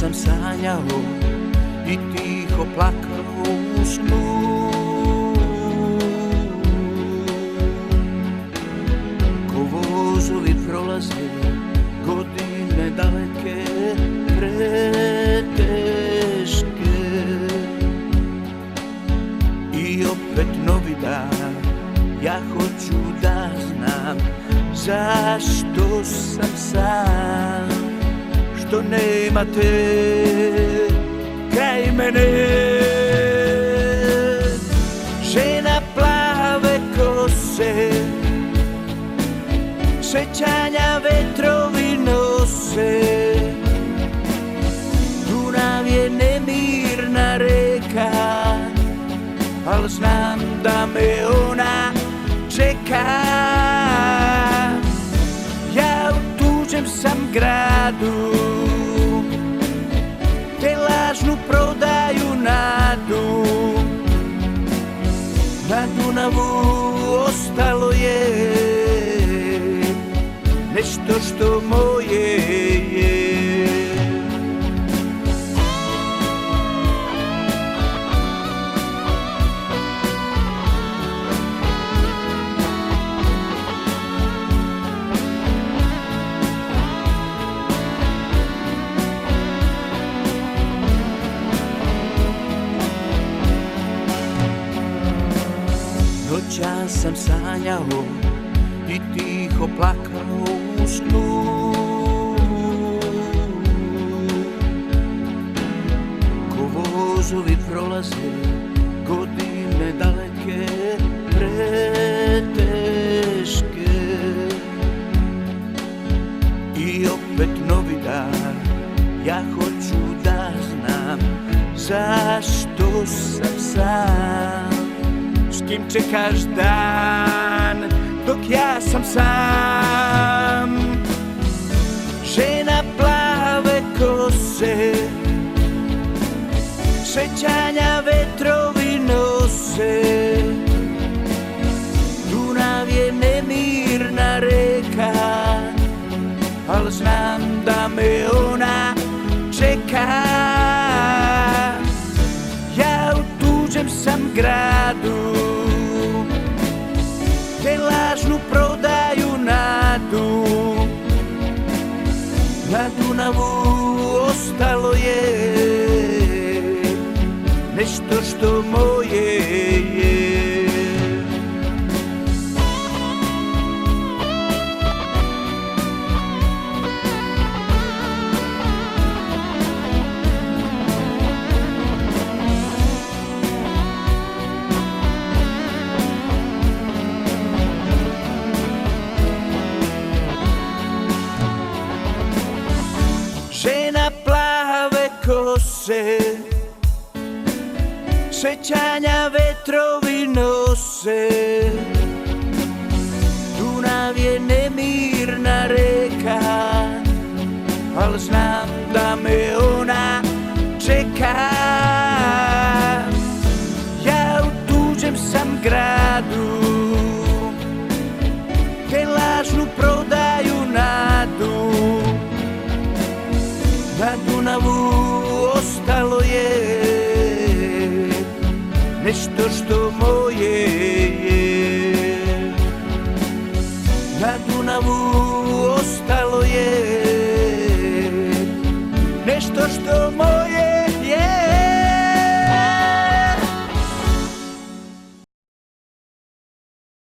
sam sanjao i tiho plakao u snu. Ko vozovi prolaze, godine daleke, preteške. I opet novi dan, ja hoću da znam zašto sam sam, što nema te kraj mene. Žena plave kose, sećanja vetrovi nose. Dunav je nemirna reka, al znam da me ona čeka. Ja u tuđem sam gradu, te lažnu prodaju nadu. Na Dunavu ostalo je nešto što moje je. Noća sam sanjao i tiho plakao u snu. Ko vozovi prolaze, godine daleke, preteške. I opet novi dan, ja hoću da znam zašto sam sam. S kim čekaš dan dok ja sam sam? Žena plave kose, sećanja vetrovi nose. Dunav je nemirna reka, al znam da me ona čeka. Ja u tuđem sam gradu, te lažnu prodaju nadu. Na Dunavu ostalo je nešto što moje je. Žena plave kose, sećanja vetrovi nose. Dunav je nemirna reka, al znam da me ona čeka. Ja u tuđem sam gradu, te lažnu prodaju nadu. Na Dunavu ostalo je nešto što moje je. Na Dunavu ostalo je nešto što moje je.